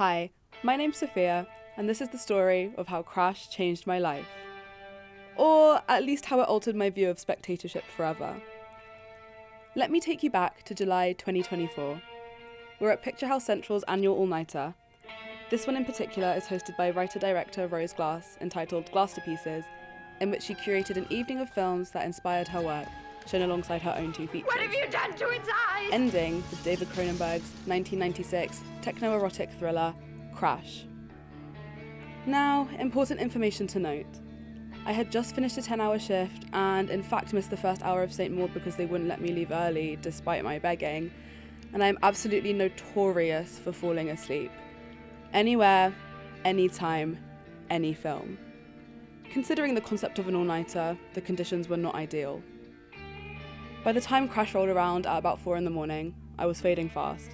Hi, my name's Sophia, and this is the story of how Crash changed my life. Or at least how it altered my view of spectatorship forever. Let me take you back to July 2024. We're at Picture House Central's annual all-nighter. This one in particular is hosted by writer-director Rose Glass, entitled Glasterpieces, in which she curated an evening of films that inspired her work, shown alongside her own two features. What have you done to its eyes? Ending with David Cronenberg's 1996 techno-erotic thriller, Crash. Now, important information to note. I had just finished a 10-hour shift and in fact missed the first hour of St. Maud because they wouldn't let me leave early despite my begging, and I'm absolutely notorious for falling asleep. Anywhere, anytime, any film. Considering the concept of an all-nighter, the conditions were not ideal. By the time Crash rolled around at about 4 a.m, I was fading fast.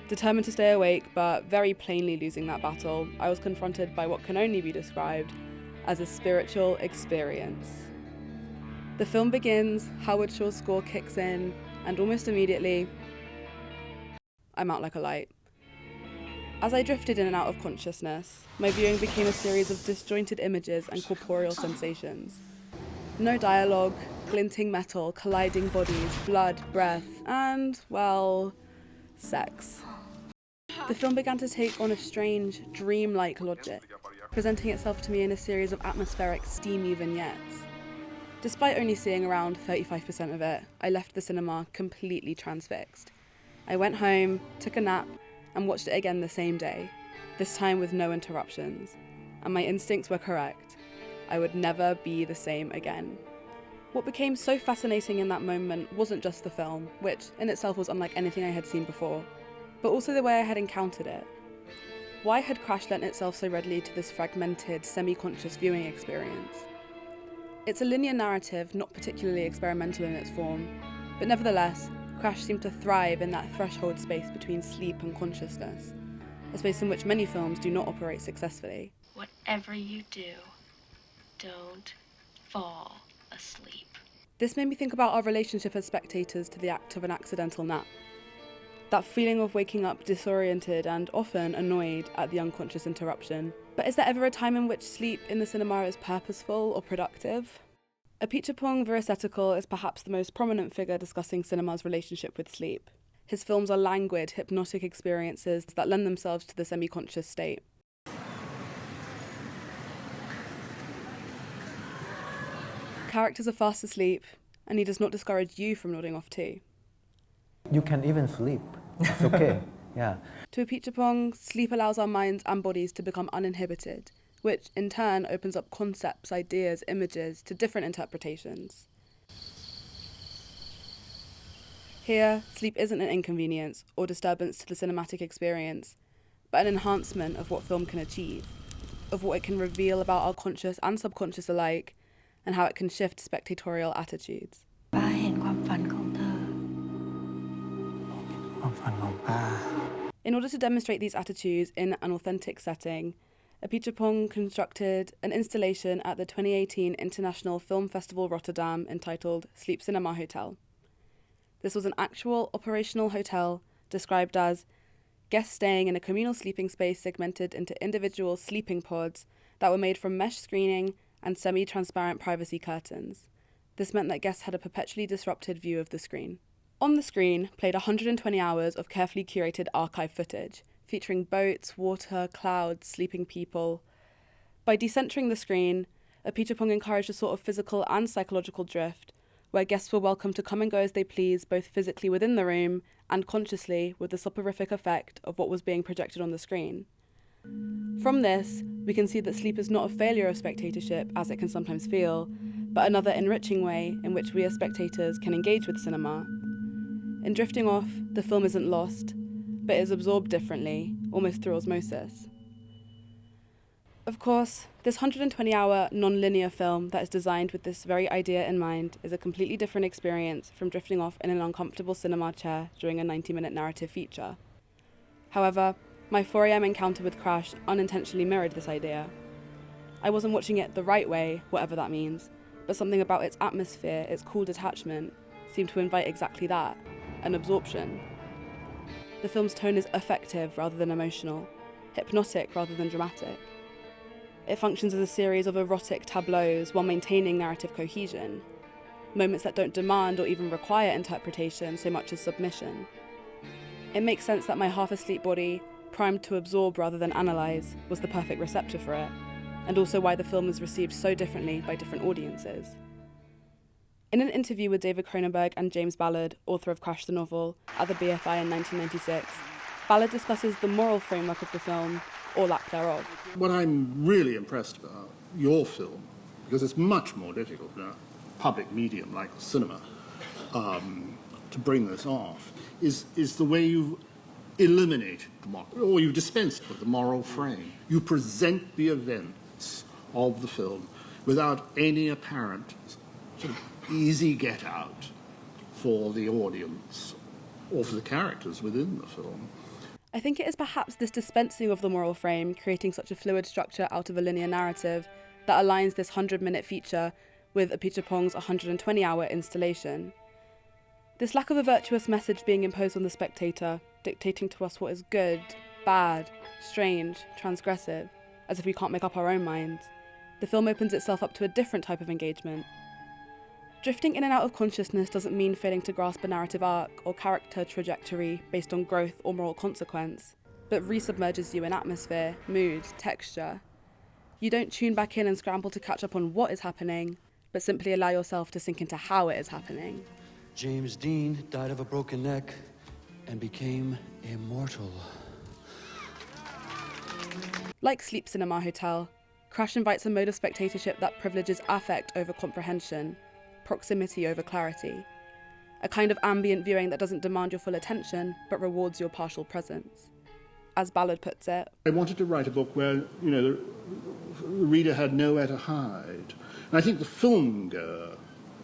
Determined to stay awake, but very plainly losing that battle, I was confronted by what can only be described as a spiritual experience. The film begins, Howard Shore's score kicks in, and almost immediately, I'm out like a light. As I drifted in and out of consciousness, my viewing became a series of disjointed images and corporeal sensations. No dialogue, glinting metal, colliding bodies, blood, breath, and, well, sex. The film began to take on a strange, dreamlike logic, presenting itself to me in a series of atmospheric, steamy vignettes. Despite only seeing around 35% of it, I left the cinema completely transfixed. I went home, took a nap, and watched it again the same day, this time with no interruptions. And my instincts were correct. I would never be the same again. What became so fascinating in that moment wasn't just the film, which in itself was unlike anything I had seen before, but also the way I had encountered it. Why had Crash lent itself so readily to this fragmented, semi-conscious viewing experience? It's a linear narrative, not particularly experimental in its form, but nevertheless, Crash seemed to thrive in that threshold space between sleep and consciousness, a space in which many films do not operate successfully. Whatever you do, don't fall asleep. This made me think about our relationship as spectators to the act of an accidental nap. That feeling of waking up disoriented and often annoyed at the unconscious interruption. But is there ever a time in which sleep in the cinema is purposeful or productive? Apichatpong Veerasettakul is perhaps the most prominent figure discussing cinema's relationship with sleep. His films are languid, hypnotic experiences that lend themselves to the semi-conscious state. Characters are fast asleep, and he does not discourage you from nodding off too. You can even sleep. It's okay. Yeah. To Apichatpong, sleep allows our minds and bodies to become uninhibited, which in turn opens up concepts, ideas, images to different interpretations. Here, sleep isn't an inconvenience or disturbance to the cinematic experience, but an enhancement of what film can achieve, of what it can reveal about our conscious and subconscious alike, and how it can shift spectatorial attitudes. In order to demonstrate these attitudes in an authentic setting, Apichatpong constructed an installation at the 2018 International Film Festival Rotterdam entitled Sleep Cinema Hotel. This was an actual operational hotel described as guests staying in a communal sleeping space segmented into individual sleeping pods that were made from mesh screening and semi-transparent privacy curtains. This meant that guests had a perpetually disrupted view of the screen. On the screen played 120 hours of carefully curated archive footage, featuring boats, water, clouds, sleeping people. By decentering the screen, Apichatpong encouraged a sort of physical and psychological drift, where guests were welcome to come and go as they please, both physically within the room and consciously with the soporific effect of what was being projected on the screen. From this, we can see that sleep is not a failure of spectatorship, as it can sometimes feel, but another enriching way in which we as spectators can engage with cinema. In drifting off, the film isn't lost, but is absorbed differently, almost through osmosis. Of course, this 120-hour non-linear film that is designed with this very idea in mind is a completely different experience from drifting off in an uncomfortable cinema chair during a 90-minute narrative feature. However, my 4 a.m. encounter with Crash unintentionally mirrored this idea. I wasn't watching it the right way, whatever that means, but something about its atmosphere, its cool detachment, seemed to invite exactly that, an absorption. The film's tone is affective rather than emotional. hypnotic rather than dramatic. It functions as a series of erotic tableaus while maintaining narrative cohesion, moments that don't demand or even require interpretation so much as submission. It makes sense that my half-asleep body, primed to absorb rather than analyse, was the perfect receptor for it, and also why the film was received so differently by different audiences. In an interview with David Cronenberg and James Ballard, author of Crash the novel, at the BFI in 1996, Ballard discusses the moral framework of the film, or lack thereof. What I'm really impressed about your film, because it's much more difficult in a public medium like cinema to bring this off, is the way you eliminate or you dispensed with the moral frame. You present the events of the film without any apparent sort of easy get out for the audience or for the characters within the film. I think it is perhaps this dispensing of the moral frame, creating such a fluid structure out of a linear narrative, that aligns this 100-minute feature with Apichatpong's 120-hour installation. This lack of a virtuous message being imposed on the spectator, dictating to us what is good, bad, strange, transgressive, as if we can't make up our own minds. The film opens itself up to a different type of engagement. Drifting in and out of consciousness doesn't mean failing to grasp a narrative arc or character trajectory based on growth or moral consequence, but resubmerges you in atmosphere, mood, texture. You don't tune back in and scramble to catch up on what is happening, but simply allow yourself to sink into how it is happening. James Dean died of a broken neck and became immortal. Like Sleep Cinema Hotel, Crash invites a mode of spectatorship that privileges affect over comprehension, proximity over clarity, a kind of ambient viewing that doesn't demand your full attention but rewards your partial presence. As Ballard puts it, I wanted to write a book where, the reader had nowhere to hide. And I think the film goer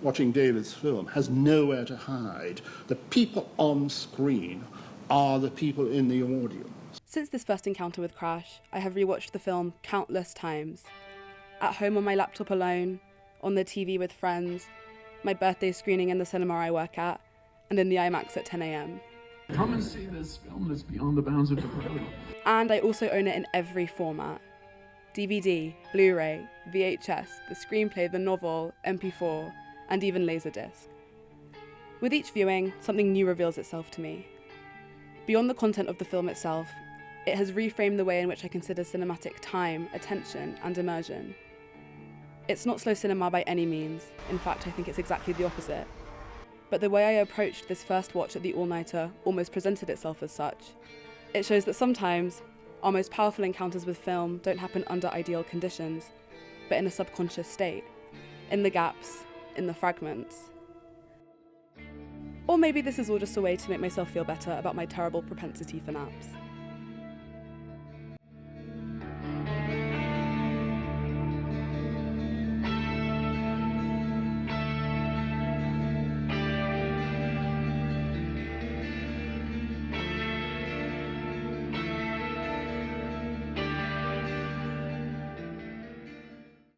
watching David's film has nowhere to hide. The people on screen are the people in the audience. Since this first encounter with Crash, I have rewatched the film countless times. At home on my laptop alone, on the TV with friends, my birthday screening in the cinema I work at, and in the IMAX at 10 a.m. Come and see this film that's beyond the bounds of depravity. And I also own it in every format. DVD, Blu-ray, VHS, the screenplay, the novel, MP4, and even Laserdisc. With each viewing, something new reveals itself to me. Beyond the content of the film itself, it has reframed the way in which I consider cinematic time, attention, and immersion. It's not slow cinema by any means. In fact, I think it's exactly the opposite. But the way I approached this first watch at the all-nighter almost presented itself as such. It shows that sometimes our most powerful encounters with film don't happen under ideal conditions, but in a subconscious state, in the gaps, in the fragments. Or maybe this is all just a way to make myself feel better about my terrible propensity for naps.